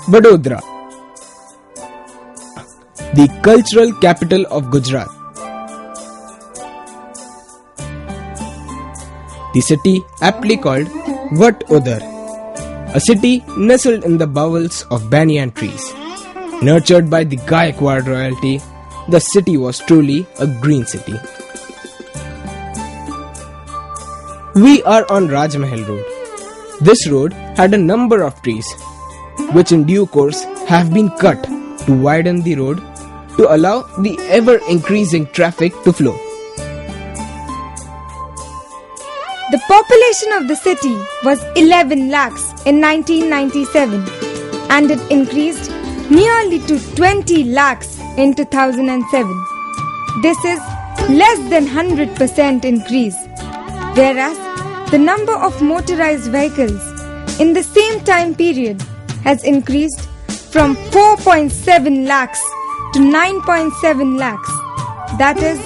Vadodara, the cultural capital of Gujarat. The city aptly called Vat Odar, a city nestled in the bowels of banyan trees. Nurtured by the Gaikwad royalty, the city was truly a green city. We are on Rajmahal Road. This road had a number of trees, which in due course have been cut to widen the road to allow the ever-increasing traffic to flow. The population of the city was 11 lakhs in 1997 and it increased nearly to 20 lakhs in 2007. This is less than 100% increase, whereas the number of motorized vehicles in the same time period has increased from 4.7 lakhs to 9.7 lakhs, that is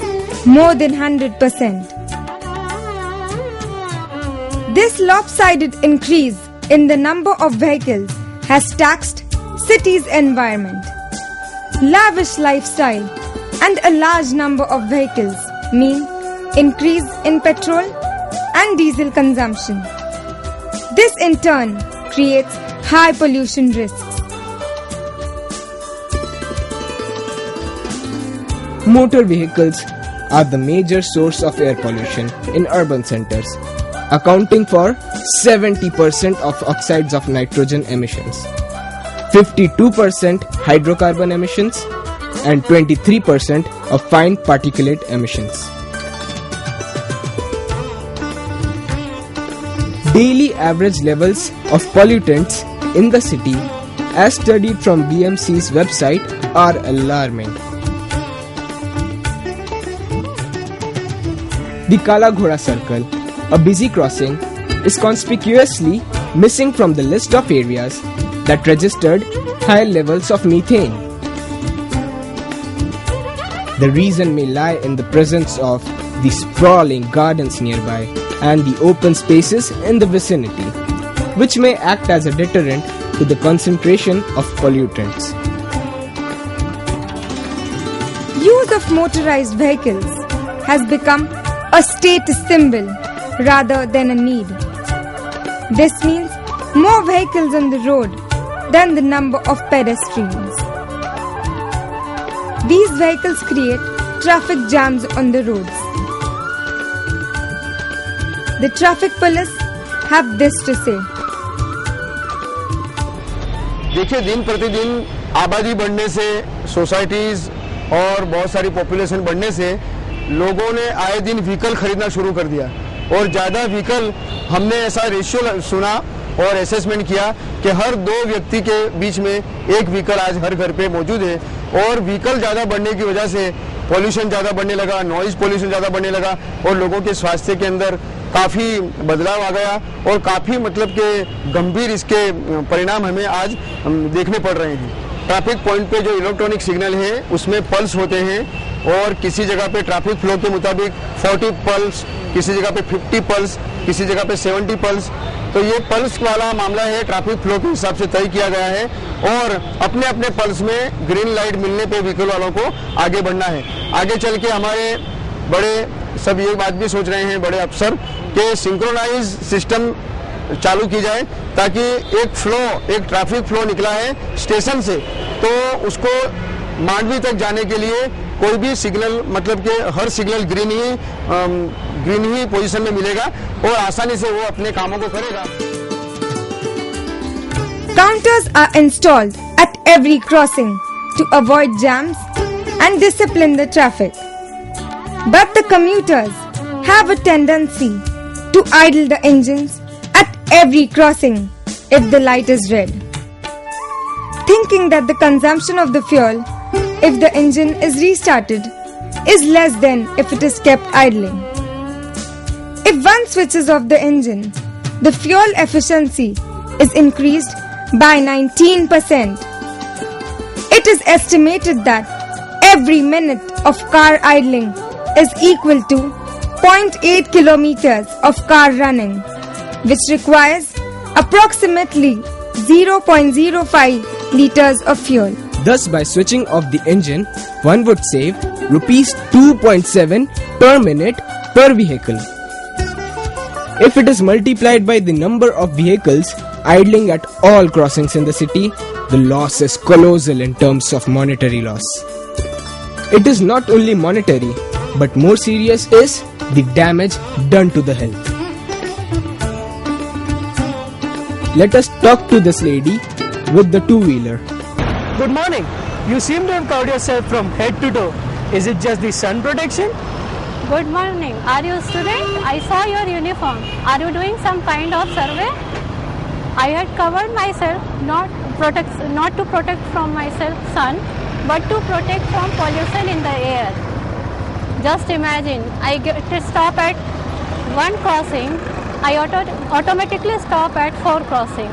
more than 100%. This lopsided increase in the number of vehicles has taxed city's environment. Lavish lifestyle and a large number of vehicles mean increase in petrol and diesel consumption. This in turn creates high pollution risks. Motor vehicles are the major source of air pollution in urban centers, accounting for 70% of oxides of nitrogen emissions, 52% hydrocarbon emissions, and 23% of fine particulate emissions. Daily average levels of pollutants in the city, as studied from BMC's website, are alarming. The Kala Ghoda Circle, a busy crossing, is conspicuously missing from the list of areas that registered high levels of methane. The reason may lie in the presence of the sprawling gardens nearby and the open spaces in the vicinity, which may act as a deterrent to the concentration of pollutants. Use of motorized vehicles has become a status symbol rather than a need. This means more vehicles on the road than the number of pedestrians. These vehicles create traffic jams on the roads. The traffic police have this to say. देखिए, दिन प्रतिदिन आबादी बढ़ने से, societies और बहुत सारी population बढ़ने से लोगों ने आए दिन व्हीकल खरीदना शुरू कर दिया और ज़्यादा व्हीकल, हमने ऐसा रेशियो सुना और असेसमेंट किया कि हर 2 व्यक्ति के बीच में एक व्हीकल आज हर घर पे मौजूद है। और व्हीकल ज़्यादा बढ़ने की वजह से पॉल्यूशन ज़्यादा बढ़ने लगा, नॉइज पॉल्यूशन ज़्यादा बढ़ने लगा और लोगों के स्वास्थ्य के अंदर काफ़ी बदलाव आ गया और काफ़ी मतलब के गंभीर इसके परिणाम हमें आज देखने पड़ रहे हैं। ट्रैफिक पॉइंट पे जो इलेक्ट्रॉनिक सिग्नल है उसमें पल्स होते हैं और किसी जगह पे ट्रैफिक फ्लो के मुताबिक 40 पल्स, किसी जगह पे 50 पल्स, किसी जगह पे 70 पल्स। तो ये पल्स वाला मामला है, ट्रैफिक फ्लो के हिसाब से तय किया गया है और अपने अपने पल्स में ग्रीन लाइट मिलने पे व्हीकल वालों को आगे बढ़ना है। आगे चल के हमारे बड़े सब ये बात भी सोच रहे हैं, बड़े अफसर, कि सिंक्रोनाइज सिस्टम चालू की जाए ताकि एक ट्रैफिक फ्लो निकला है स्टेशन से तो उसको मांडवी तक जाने के लिए कोई भी सिग्नल, मतलब कि हर सिग्नल ग्रीन ही पोजीशन में मिलेगा और आसानी से वो अपने कामों को करेगा। Counters are installed at every crossing to avoid jams and discipline the traffic. But the commuters have a tendency to idle the engines at every crossing if the light is red, thinking that the consumption of the fuel, if the engine is restarted, is less than if it is kept idling. If one switches off the engine, the fuel efficiency is increased by 19%. It is estimated that every minute of car idling is equal to 0.8 kilometers of car running, which requires approximately 0.05 liters of fuel. Thus, by switching off the engine, one would save rupees 2.7 per minute per vehicle. If it is multiplied by the number of vehicles idling at all crossings in the city, the loss is colossal in terms of monetary loss. It is not only monetary, but more serious is the damage done to the health. Let us talk to this lady with the two-wheeler. Good morning. You seem to have covered yourself from head to toe. Is it just the sun protection? Good morning. Are you a student? I saw your uniform. Are you doing some kind of survey? I had covered myself not to protect from myself sun, but to protect from pollution in the air. Just imagine, I get to stop at one crossing. I automatically stop at 4 crossing.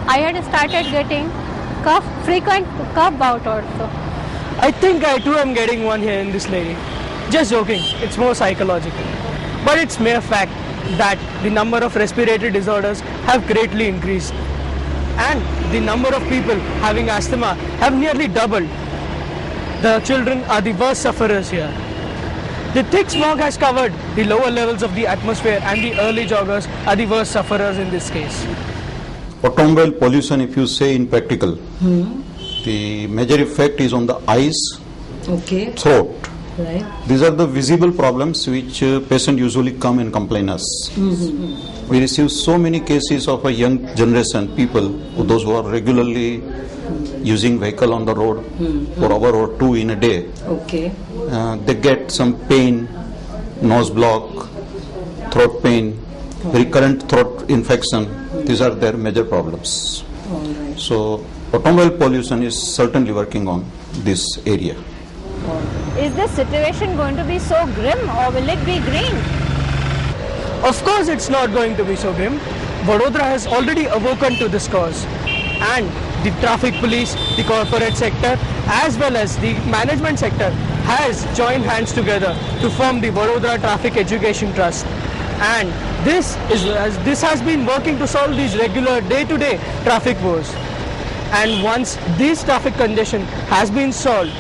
I had started getting frequent cough bout also. I think I too am getting one here in this lady. Just joking, it's more psychological. But it's mere fact that the number of respiratory disorders have greatly increased. And the number of people having asthma have nearly doubled. The children are the worst sufferers here. The thick smog has covered the lower levels of the atmosphere, and the early joggers are the worst sufferers in this case. Automobile pollution, if you say in practical, the major effect is on the eyes, throat. Right. These are the visible problems which patient usually come and complain us. We receive so many cases of a young generation people, those who are regularly using vehicle on the road for hour or two in a day. Okay. They get some pain, nose block, throat pain, recurrent throat infection. These are their major problems. All right. So automobile pollution is certainly working on this area. Is this situation going to be so grim, or will it be green? Of course it's not going to be so grim. Vadodara has already awoken to this cause. And the traffic police, the corporate sector, as well as the management sector has joined hands together to form the Vadodara Traffic Education Trust. And this has been working to solve these regular day-to-day traffic woes. And once this traffic congestion has been solved,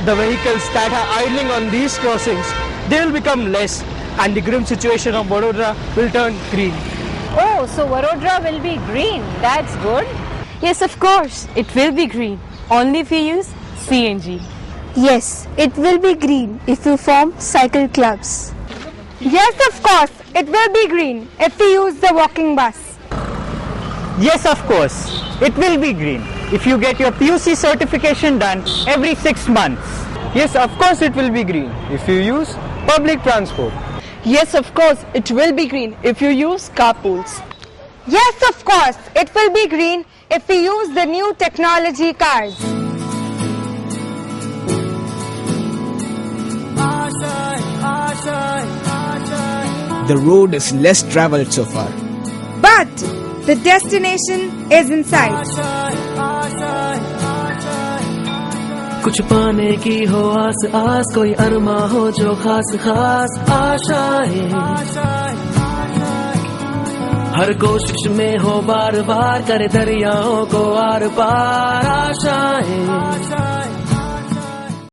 the vehicles that are idling on these crossings, they will become less, and the grim situation of Vadodara will turn green. Oh, so Vadodara will be green. That's good. Yes, of course, it will be green, only if you use CNG. Yes, it will be green if you form cycle clubs. Yes, of course, it will be green if we use the walking bus. Yes, of course, it will be green if you get your PUC certification done every 6 months. Yes, of course it will be green if you use public transport. Yes, of course, it will be green if you use carpools. Yes, of course, it will be green if we use the new technology cars. The road is less traveled so far, But the destination is in sight. कुछ पाने की हो आस आस, कोई अरमा हो जो खास खास आशाएं, हर कोशिश में हो बार बार करे दरियाओं को आर पार आशाएं।